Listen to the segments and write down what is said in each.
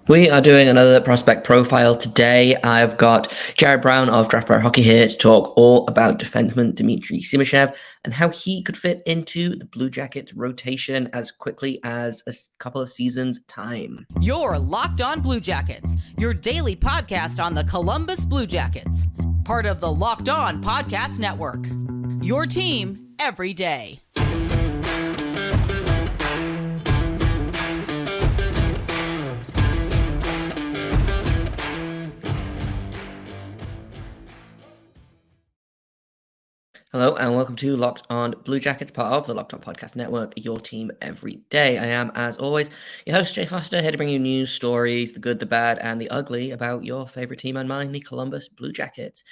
We are doing another prospect profile today. I've got Jared Brown of Draft Pro Hockey here to talk all about defenseman Dmitri Simashev and how he could fit into the Blue Jackets rotation as quickly as a couple of seasons' time. You're Locked On Blue Jackets, your daily podcast on the Columbus Blue Jackets, part of the Locked On Podcast Network. Your team every day. Hello and welcome to Locked On Blue Jackets, part of the Locked On Podcast Network, your team every day. I am, as always, your host, Jay Foster, here to bring you news, stories, the good, the bad, and the ugly about your favorite team and mine, the Columbus Blue Jackets.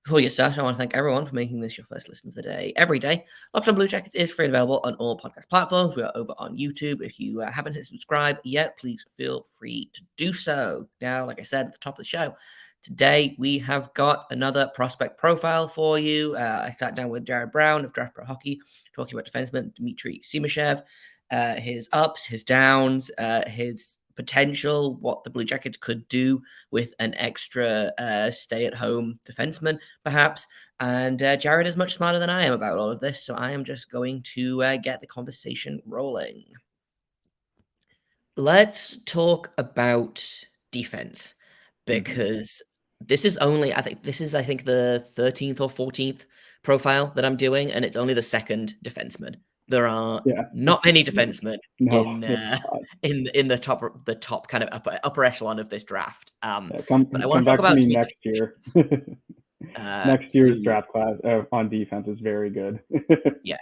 Before we get started, I want to thank everyone for making this your first listen of the day every day. Locked On Blue Jackets is free and available on all podcast platforms. We are over on YouTube. If you haven't hit subscribe yet, please feel free to do so. Now, like I said at the top of the show, today, we have got another prospect profile for you. I sat down with Jared Brown of Draft Pro Hockey, talking about defenseman Dmitri Simashev, his ups, his downs, his potential, what the Blue Jackets could do with an extra stay-at-home defenseman, perhaps. And Jared is much smarter than I am about all of this, so I am just going to get the conversation rolling. Let's talk about defense, because this is only, I think the 13th or 14th profile that I'm doing, and it's only the second defenseman. There are not many defensemen in the top kind of upper echelon of this draft. But I want to talk about me next year. Next year's draft class on defense is very good. Yeah.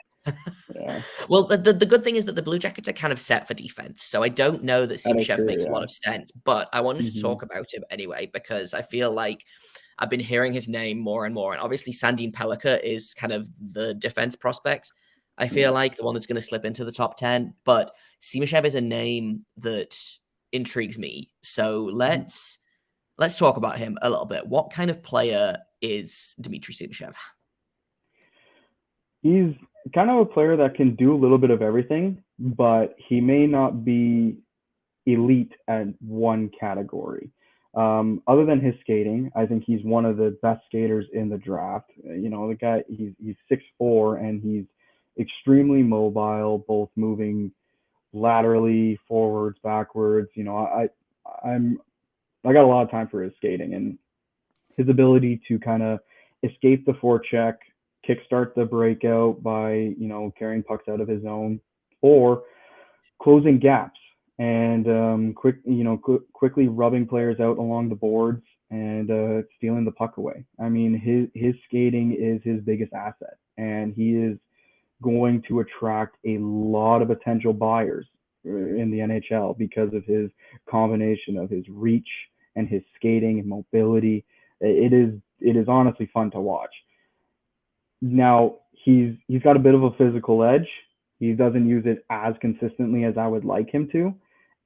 Well, the good thing is that the Blue Jackets are kind of set for defense, so I don't know that Simashev makes a lot of sense, but I wanted to talk about him anyway because I feel like I've been hearing his name more and more, and obviously Sandin Pellikka is kind of the defense prospect. I feel like the one that's going to slip into the top 10, but Simashev is a name that intrigues me. So let's talk about him a little bit. What kind of player is Dmitri Simashev? He's kind of a player that can do a little bit of everything, but he may not be elite at one category. Other than his skating, I think he's one of the best skaters in the draft. You know, the guy, he's 6'4", and he's extremely mobile, both moving laterally, forwards, backwards. You know, I got a lot of time for his skating and his ability to kind of escape the forecheck, kickstart the breakout by, you know, carrying pucks out of his zone or closing gaps and quickly rubbing players out along the boards and stealing the puck away. I mean, his skating is his biggest asset, and he is going to attract a lot of potential buyers in the NHL because of his combination of his reach and his skating and mobility. It is honestly fun to watch. Now, he's got a bit of a physical edge. He doesn't use it as consistently as I would like him to.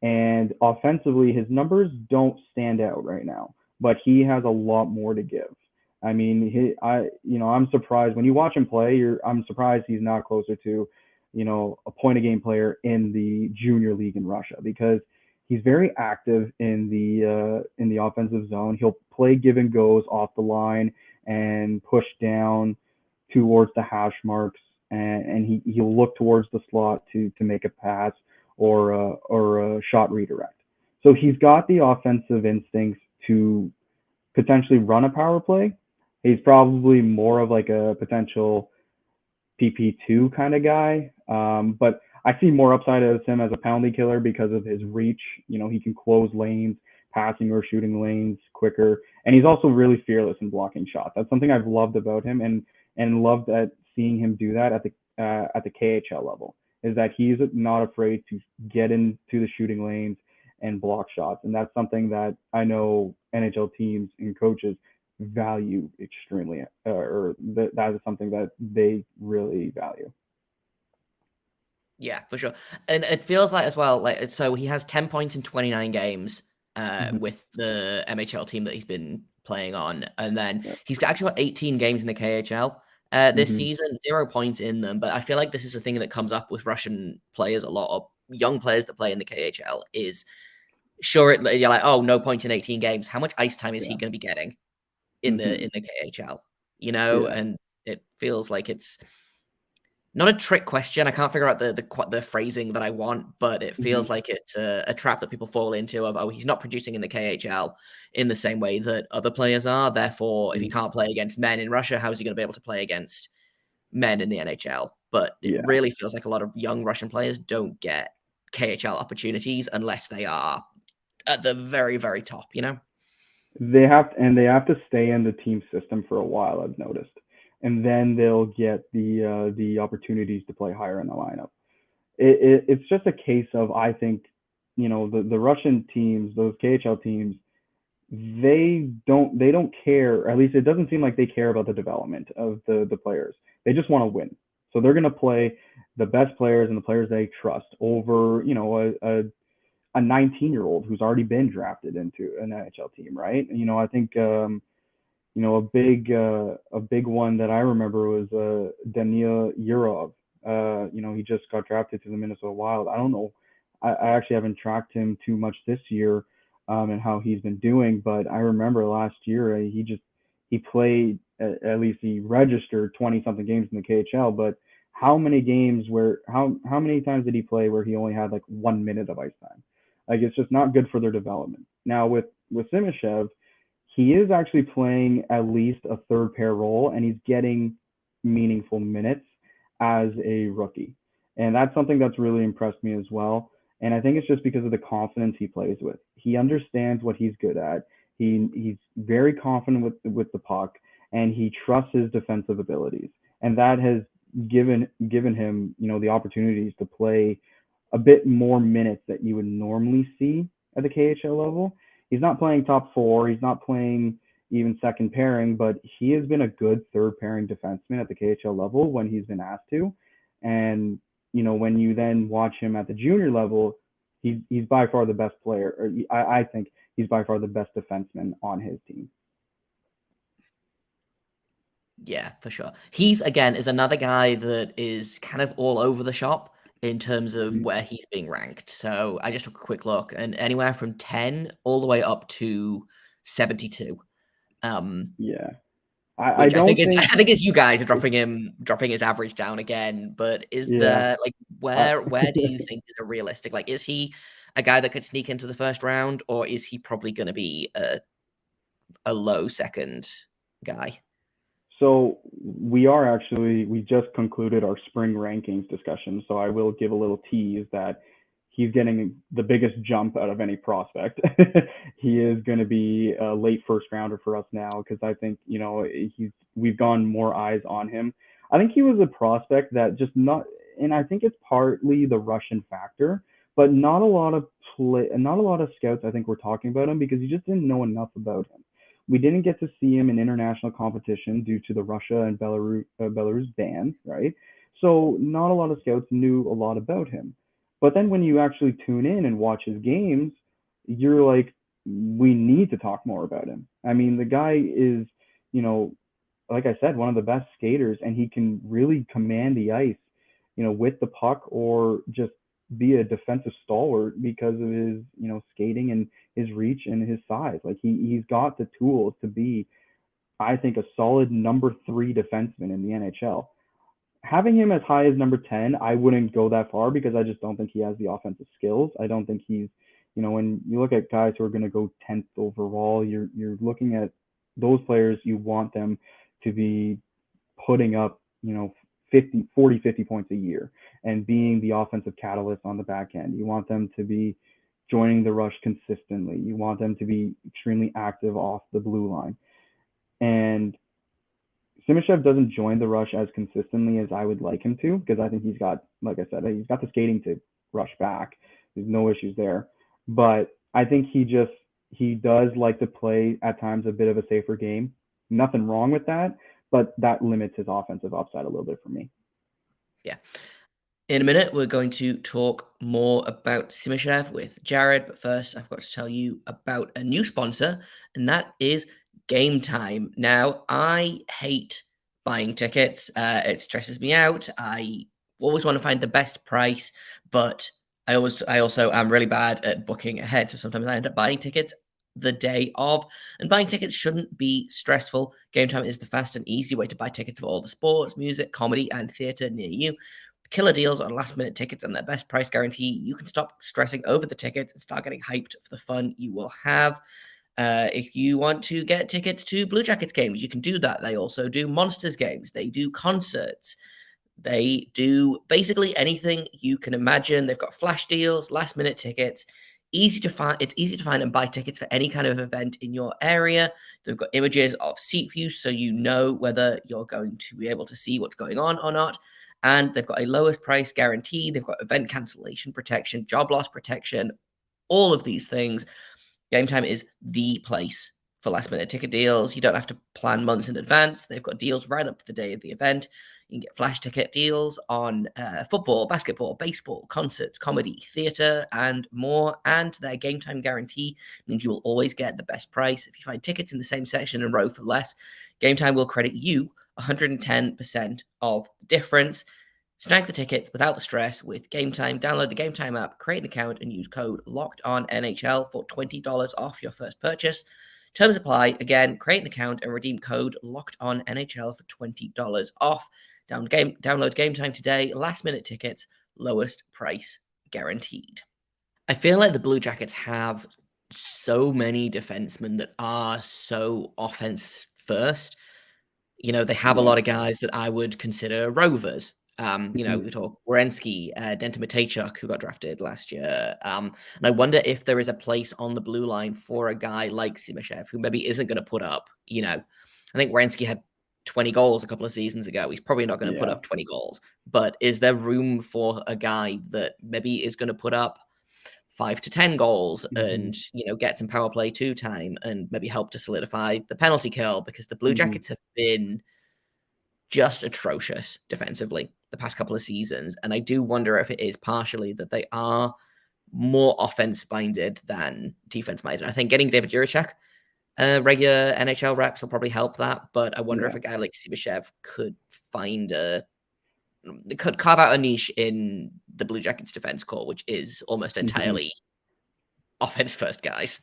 And offensively, his numbers don't stand out right now, but he has a lot more to give. I mean, I'm surprised when you watch him play. I'm surprised he's not closer to, you know, a point a game player in the junior league in Russia, because he's very active in the offensive zone. He'll play give and goes off the line and push down towards the hash marks, and he'll look towards the slot to make a pass or a shot redirect. So he's got the offensive instincts to potentially run a power play. He's probably more of like a potential PP2 kind of guy, but I see more upside as him as a penalty killer because of his reach. You know, he can close lanes, passing or shooting lanes quicker, and he's also really fearless in blocking shots. That's something I've loved about him, and loved at seeing him do that at the KHL level, is that he's not afraid to get into the shooting lanes and block shots, and that's something that I know NHL teams and coaches value extremely, that is something that they really value. Yeah, for sure. And it feels like as well, like, so he has 10 points in 29 games with the MHL team that he's been playing on. And then he's actually got 18 games in the KHL this season, 0 points in them. But I feel like this is a thing that comes up with Russian players a lot, or young players that play in the KHL, is sure, you're like, oh, no point in 18 games. How much ice time is he Yeah. going to be getting in Hmm. the KHL? You know, Yeah. and it feels like it's not a trick question. I can't figure out the phrasing that I want, but it feels Hmm. like it's a trap that people fall into of, oh, he's not producing in the KHL in the same way that other players are. Therefore, if he can't play against men in Russia, how is he going to be able to play against men in the NHL? But it Yeah. really feels like a lot of young Russian players don't get KHL opportunities unless they are at the very, very top, you know? They have to stay in the team system for a while, I've noticed, and then they'll get the opportunities to play higher in the lineup. It's just a case of, I think, the Russian teams, those KHL teams, they don't care, or at least it doesn't seem like they care about the development of the players. They just want to win. So they're going to play the best players and the players they trust over, a 19-year-old who's already been drafted into an NHL team, right? I think a big one that I remember was Daniil Yurov. He just got drafted to the Minnesota Wild. I don't know. I actually haven't tracked him too much this year, and how he's been doing. But I remember last year he played, at least he registered 20 something games in the KHL. But how many times did he play where he only had like 1 minute of ice time? Like, it's just not good for their development. Now with Simashev, he is actually playing at least a third pair role, and he's getting meaningful minutes as a rookie. And that's something that's really impressed me as well. And I think it's just because of the confidence he plays with. He understands what he's good at. He's very confident with the puck, and he trusts his defensive abilities. And that has given him, the opportunities to play a bit more minutes that you would normally see at the KHL level. He's not playing top four. He's not playing even second pairing, but he has been a good third pairing defenseman at the KHL level when he's been asked to. And when you then watch him at the junior level, he's by far the best player. Or I think he's by far the best defenseman on his team. Yeah, for sure. He's again is another guy that is kind of all over the shop in terms of Mhm. where he's being ranked. So I just took a quick look, and anywhere from 10 all the way up to 72. Um, Yeah, I which I think don't is think. I think is you guys are dropping his average down again. But is Yeah. there like Uh, where do you think is a realistic? Like, is he a guy that could sneak into the first round, or is he probably going to be a low second guy? So we just concluded our spring rankings discussion. So I will give a little tease that he's getting the biggest jump out of any prospect. He is going to be a late first rounder for us now, because I think, we've gone more eyes on him. I think he was a prospect that just not, and I think it's partly the Russian factor, but not a lot of scouts I think were talking about him because you just didn't know enough about him. We didn't get to see him in international competition due to the Russia and Belarus bans, right? So not a lot of scouts knew a lot about him. But then when you actually tune in and watch his games, you're like, we need to talk more about him. I mean, the guy is, you know, like I said, one of the best skaters, and he can really command the ice, with the puck, or just be a defensive stalwart because of his, skating and his reach and his size. Like, he's got the tools to be, I think, a solid number three defenseman in the NHL. Having him as high as number 10, I wouldn't go that far because I just don't think he has the offensive skills. I don't think he's, when you look at guys who are going to go 10th overall, you're looking at those players. You want them to be putting up, 50 points a year and being the offensive catalyst on the back end. You want them to be joining the rush consistently. You want them to be extremely active off the blue line. And Simashev doesn't join the rush as consistently as I would like him to, because I think he's got, like I said, he's got the skating to rush back. There's no issues there. But I think he does like to play at times a bit of a safer game. Nothing wrong with that, but that limits his offensive upside a little bit for me. Yeah. In a minute, we're going to talk more about Simashev with Jared, but first, I've got to tell you about a new sponsor, and that is Gametime. Now, I hate buying tickets. It stresses me out. I always want to find the best price, but I also am really bad at booking ahead, so sometimes I end up buying tickets the day of, and buying tickets shouldn't be stressful. Game Time is the fast and easy way to buy tickets for all the sports, music, comedy, and theatre near you. Killer deals on last minute tickets and their best price guarantee. You can stop stressing over the tickets and start getting hyped for the fun you will have. If you want to get tickets to Blue Jackets games, you can do that. They also do Monsters games, they do concerts, they do basically anything you can imagine. They've got flash deals, last minute tickets. Easy to find. It's easy to find and buy tickets for any kind of event in your area. They've got images of seat views so you know whether you're going to be able to see what's going on or not. And they've got a lowest price guarantee. They've got event cancellation protection, job loss protection, all of these things. Game Time is the place for last minute ticket deals. You don't have to plan months in advance. They've got deals right up to the day of the event. You can get flash ticket deals on football, basketball, baseball, concerts, comedy, theatre, and more. And their Game Time guarantee means you will always get the best price. If you find tickets in the same section and row for less, Game Time will credit you 110% of the difference. Snag the tickets without the stress with Game Time. Download the Game Time app, create an account, and use code LOCKEDONNHL for $20 off your first purchase. Terms apply. Again, create an account and redeem code LOCKEDONNHL for $20 off. Download Game Time today. Last minute tickets, lowest price guaranteed. I feel like the Blue Jackets have so many defensemen that are so offense first. You know, they have a lot of guys that I would consider rovers. You know, we talk Werenski, Denta Matejchuk, who got drafted last year. And I wonder if there is a place on the blue line for a guy like Simashev, who maybe isn't going to put up, you know, I think Werenski had 20 goals a couple of seasons ago. He's probably not going to put up 20 goals. But is there room for a guy that maybe is going to put up 5 to 10 goals and, you know, get some power play 2 time and maybe help to solidify the penalty kill? Because the Blue Jackets have been just atrocious defensively the past couple of seasons. And I do wonder if it is partially that they are more offense-minded than defense-minded. I think getting David Jiricek regular NHL reps will probably help that. But I wonder if a guy like Simashev could carve out a niche in the Blue Jackets defense core, which is almost entirely offense-first guys.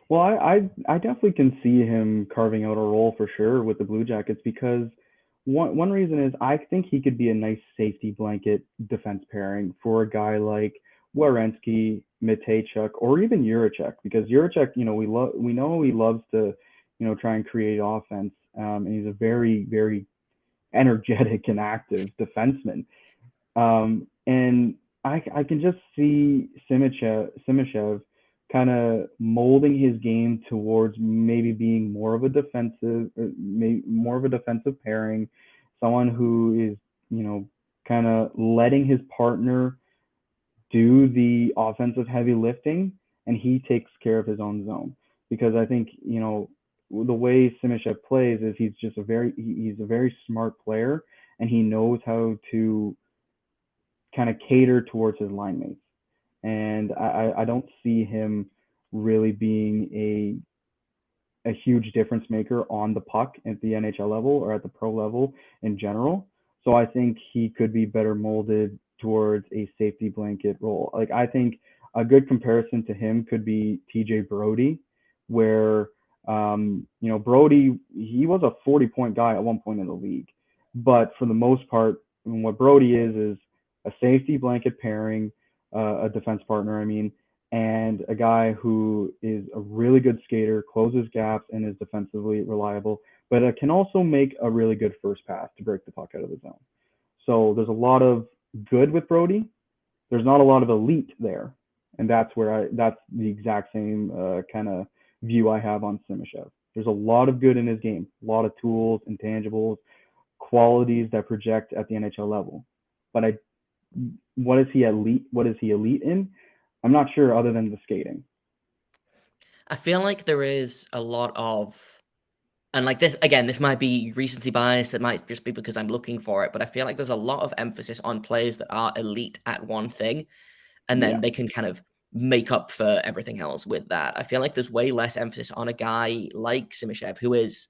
Well, I definitely can see him carving out a role for sure with the Blue Jackets, because one reason is I think he could be a nice safety blanket defense pairing for a guy like Werenski, Matejchuk, or even Jiricek, because Jiricek, you know, we know he loves to, you know, try and create offense, and he's a very, very energetic and active defenseman. And I can just see Simashev kind of molding his game towards maybe being more of a defensive pairing, someone who is, you know, kind of letting his partner do the offensive heavy lifting and he takes care of his own zone. Because I think, you know, the way Simashev plays is he's a very smart player, and he knows how to kind of cater towards his line mates. And I don't see him really being a huge difference maker on the puck at the NHL level or at the pro level in general. So I think he could be better molded towards a safety blanket role. Like, I think a good comparison to him could be TJ Brody, where you know, Brody, he was a 40-point guy at one point in the league, but for the most part, what Brody is a safety blanket pairing, a defense partner, I mean, and a guy who is a really good skater, closes gaps, and is defensively reliable, but can also make a really good first pass to break the puck out of the zone. So there's a lot of good with Brody. There's not a lot of elite there, and that's the exact same kind of view I have on Simashev. There's a lot of good in his game, a lot of tools, intangibles, qualities that project at the NHL level. But what is he elite in? I'm not sure, other than the skating. I feel like there is a lot of, and like this, again, this might be recency bias, that might just be because I'm looking for it, but I feel like there's a lot of emphasis on players that are elite at one thing, and then they can kind of make up for everything else with that. I feel like there's way less emphasis on a guy like Simashev, who is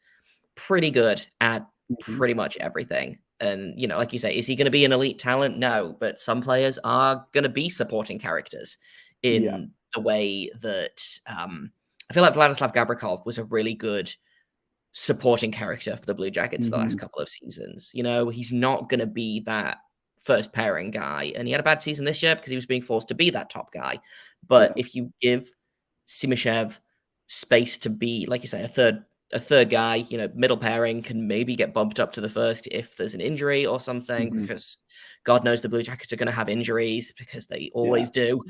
pretty good at pretty much everything. And, like you say, is he going to be an elite talent? No, but some players are going to be supporting characters Yeah. in the way that I feel like Vladislav Gavrikov was a really good supporting character for the Blue Jackets for the last Hmm. couple of seasons. He's not going to be that first pairing guy. And he had a bad season this year because he was being forced to be that top guy. But Yeah. if you give Simashev space to be, like you say, a third guy, middle pairing can maybe get bumped up to the first if there's an injury or something, Hmm. because God knows the Blue Jackets are going to have injuries because they Yeah. always do.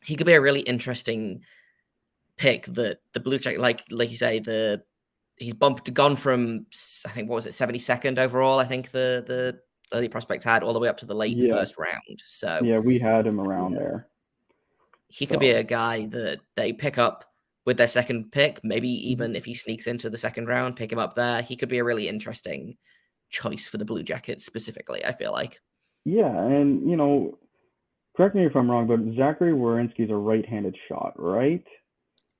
He could be a really interesting pick that the Blue Jacket, like you say, he's gone from, I think, what was it, 72nd overall, I think the early prospects had, all the way up to the late Yeah. first round. So Yeah. We had him yeah, around there. he could be So a guy that they pick up with their second pick. Maybe mhm. even if he sneaks into the second round, pick him up there. He could be a really interesting choice for the Blue Jackets specifically, I feel like. Yeah, and correct me if I'm wrong, but Zachary Werenski's a right-handed shot, right?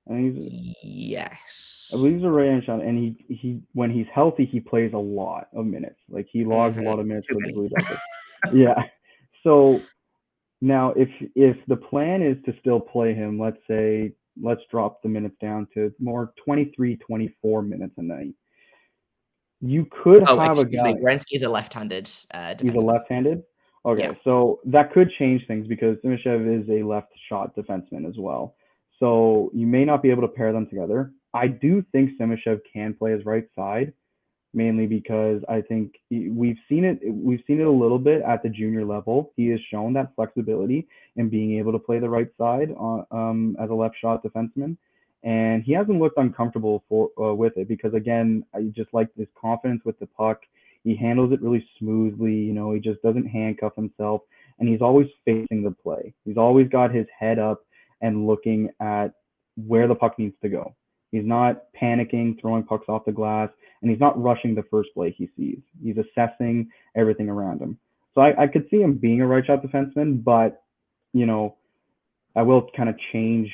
And I Yes. believe he's a right-handed shot, and he when he's healthy, he plays a lot of minutes. Like he logs a Mhm. lot of minutes Too for the many. Blue Jackets. Yeah. So now, if the plan is to still play him, let's drop the minutes down to more 23, 24 minutes a night. You could Oh, have a excuse me. guy. Werenski is a left-handed He's a defenseman. left-handed. Yeah. Okay, so that could change things because Simashev is a left shot defenseman as well. So you may not be able to pair them together. I do think Simashev can play his right side, mainly because I think we've seen it. We've seen it a little bit at the junior level. He has shown that flexibility in being able to play the right side as a left shot defenseman, and he hasn't looked uncomfortable with it because again, I just like his confidence with the puck. He handles it really smoothly. He just doesn't handcuff himself, and he's always facing the play. He's always got his head up and looking at where the puck needs to go. He's not panicking, throwing pucks off the glass, and he's not rushing the first play he sees. He's assessing everything around him. So I could see him being a right shot defenseman, but you know, I will kind of change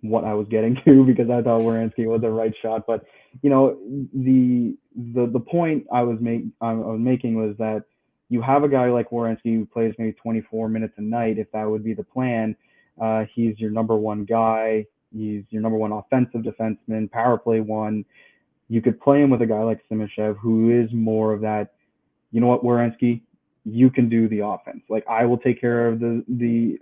what I was getting to because I thought Werenski was a right shot. But the point I was making was that you have a guy like Werenski who plays maybe 24 minutes a night. If that would be the plan, he's your number one guy. He's your number one offensive defenseman, power play one. You could play him with a guy like Simashev, who is more of that. You know what, Werenski, you can do the offense. Like I will take care of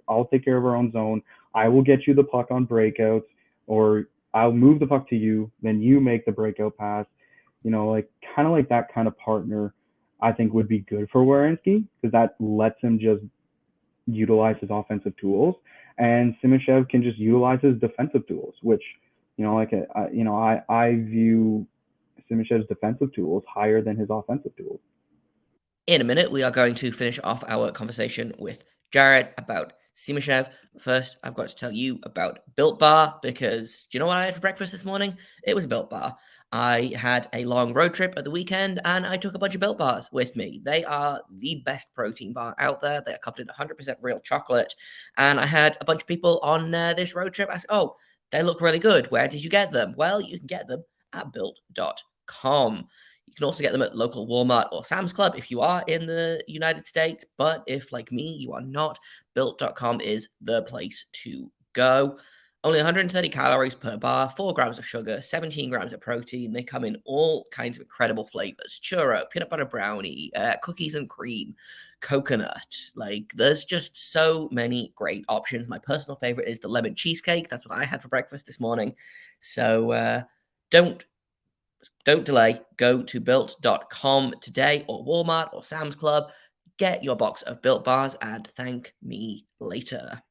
I'll take care of our own zone. I will get you the puck on breakouts, or I'll move the puck to you, then you make the breakout pass. Like kind of like that kind of partner, I think would be good for Werenski because that lets him just utilize his offensive tools, and Simashev can just utilize his defensive tools, which I view Simashev's defensive tools higher than his offensive tools. In a minute, we are going to finish off our conversation with Jared about Simashev. First, I've got to tell you about Built Bar because do you know what I had for breakfast this morning? It was Built Bar. I had a long road trip at the weekend and I took a bunch of Built Bars with me. They are the best protein bar out there. They are covered in 100% real chocolate. And I had a bunch of people on this road trip ask, oh, they look really good. Where did you get them? Well, you can get them at built.com. You can also get them at local Walmart or Sam's Club if you are in the United States. But if, like me, you are not, built.com is the place to go. Only 130 calories per bar, 4 grams of sugar, 17 grams of protein. They come in all kinds of incredible flavors: churro, peanut butter brownie, cookies and cream, coconut. Like, there's just so many great options. My personal favorite is the lemon cheesecake. That's what I had for breakfast this morning. So, don't don't delay. Go to built.com today or Walmart or Sam's Club. Get your box of built bars and thank me later.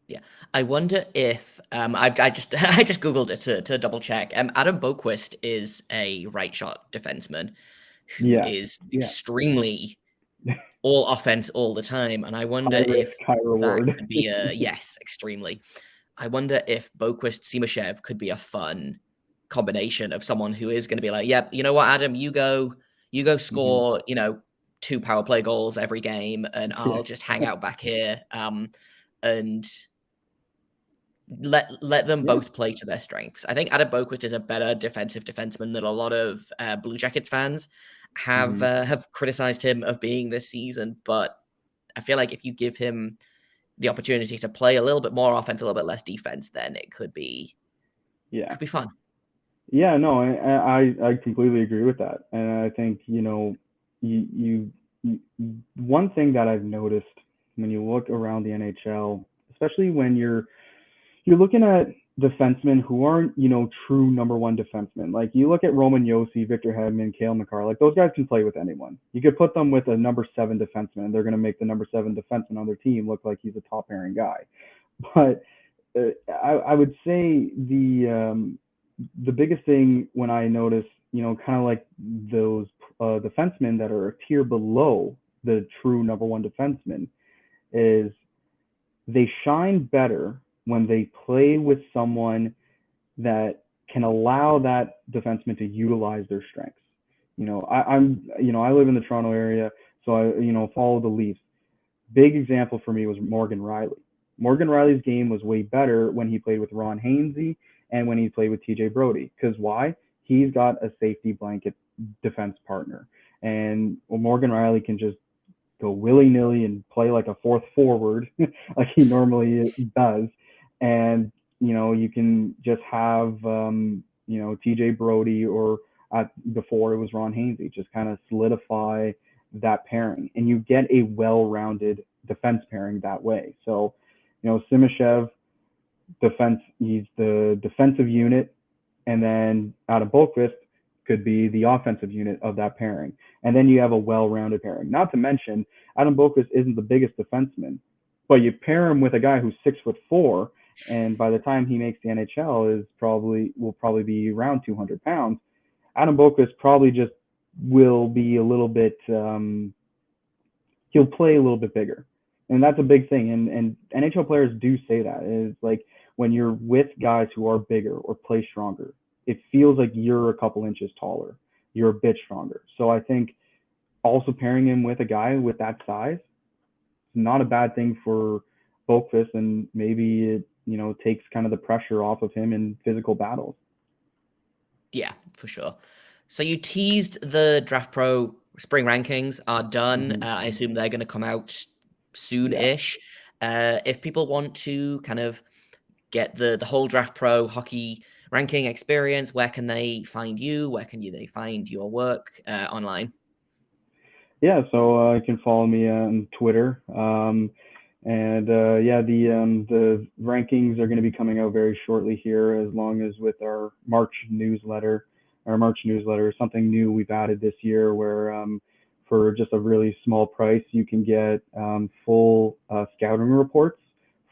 Yeah, I wonder if I just I just googled it to double check. Adam Boquist is a right shot defenseman who Yeah, is yeah, extremely all offense all the time, and I high wonder risk, if high that reward. could be a yes, extremely. I wonder if Boquist Simashev could be a fun combination of someone who is going to be like, yep, you know what, Adam, you go Hmm. score, 2 power play goals every game, and Yeah, I'll just hang out back here, and let them yeah, both play to their strengths. I think Adam Boquist is a better defensive defenseman than a lot of Blue Jackets fans have criticized him of being this season, but I feel like if you give him the opportunity to play a little bit more offense, a little bit less defense, then it could be fun. Yeah, no, I completely agree with that, and I think you one thing that I've noticed when you look around the NHL, especially when you're looking at defensemen who aren't true number one defensemen. Like you look at Roman Josi, Victor Hedman, Cale Makar, like those guys can play with anyone. You could put them with a number 7 defenseman, and they're going to make the number 7 defenseman on their team look like he's a top pairing guy. But I would say the biggest thing when I notice, kind of like those defensemen that are a tier below the true number one defenseman, is they shine better when they play with someone that can allow that defenseman to utilize their strengths. I live in the Toronto area, so I follow the Leafs. Big example for me was Morgan Rielly. Morgan Rielly's game was way better when he played with Ron Hainsey and when he played with TJ Brody. Because why? He's got a safety blanket defense partner. And Morgan Rielly can just go willy-nilly and play like a fourth forward like he normally does. And, you can just have, TJ Brody or before it was Ron Hainsey, just kind of solidify that pairing. And you get a well-rounded defense pairing that way. So, Simashev, he's the defensive unit, and then Adam Boqvist could be the offensive unit of that pairing. And then you have a well-rounded pairing. Not to mention, Adam Boqvist isn't the biggest defenseman, but you pair him with a guy who's 6'4", and by the time he makes the NHL will probably be around 200 pounds. Adam Boqvist probably just will be a little bit, he'll play a little bit bigger. And that's a big thing. And NHL players do say that. It's like when you're with guys who are bigger or play stronger, it feels like you're a couple inches taller. You're a bit stronger. So I think also pairing him with a guy with that size is not a bad thing for Boqvist, and maybe it, takes kind of the pressure off of him in physical battles. Yeah, for sure. So you teased the Draft Pro spring rankings are done. Mm-hmm. I assume they're going to come out soon-ish. If people want to kind of get the whole Draft Pro hockey ranking experience, where can they find you? Where can they find your work online? Yeah, so you can follow me on Twitter. The rankings are going to be coming out very shortly here, as long as with our March newsletter. Something new we've added this year, where for just a really small price, you can get full scouting reports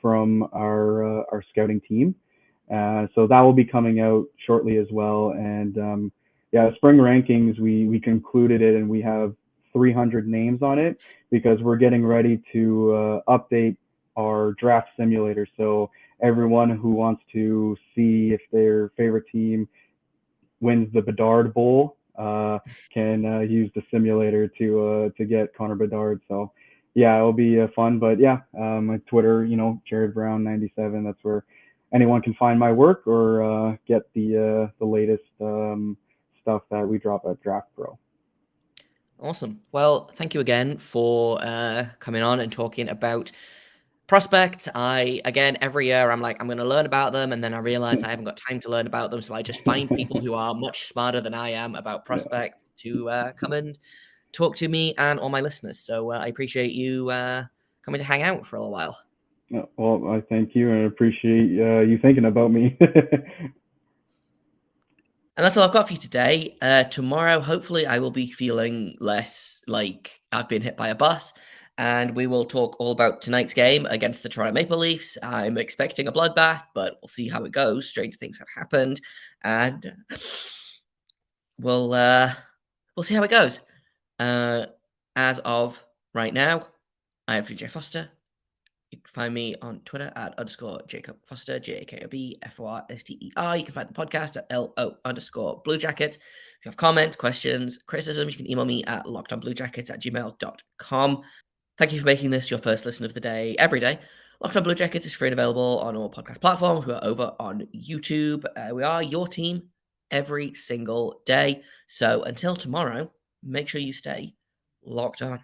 from our scouting team. So that will be coming out shortly as well. And spring rankings, we concluded it, and we have 300 names on it because we're getting ready to update our draft simulator. So everyone who wants to see if their favorite team wins the Bedard Bowl can use the simulator to get Connor Bedard. So yeah, it'll be fun. But yeah, my Twitter, Jared Brown 97. That's where anyone can find my work or get the latest stuff that we drop at Draft Pro. Awesome. Well, thank you again for coming on and talking about prospects. Every year I'm like, I'm going to learn about them, and then I realize I haven't got time to learn about them, so I just find people who are much smarter than I am about prospects to come and talk to me and all my listeners. So I appreciate you coming to hang out for a little while. Well, I thank you, and I appreciate you thinking about me. And that's all I've got for you today. Tomorrow, hopefully, I will be feeling less like I've been hit by a bus, and we will talk all about tonight's game against the Toronto Maple Leafs. I'm expecting a bloodbath, but we'll see how it goes. Strange things have happened, and we'll see how it goes. As of right now, I am Jay Foster. You can find me on Twitter at _Jacob Foster, JAKOBFORSTER. You can find the podcast at LO_Blue Jackets. If you have comments, questions, criticisms, you can email me at lockedonbluejackets@gmail.com. Thank you for making this your first listen of the day every day. Locked On Blue Jackets is free and available on all podcast platforms. We are over on YouTube. We are your team every single day. So until tomorrow, make sure you stay locked on.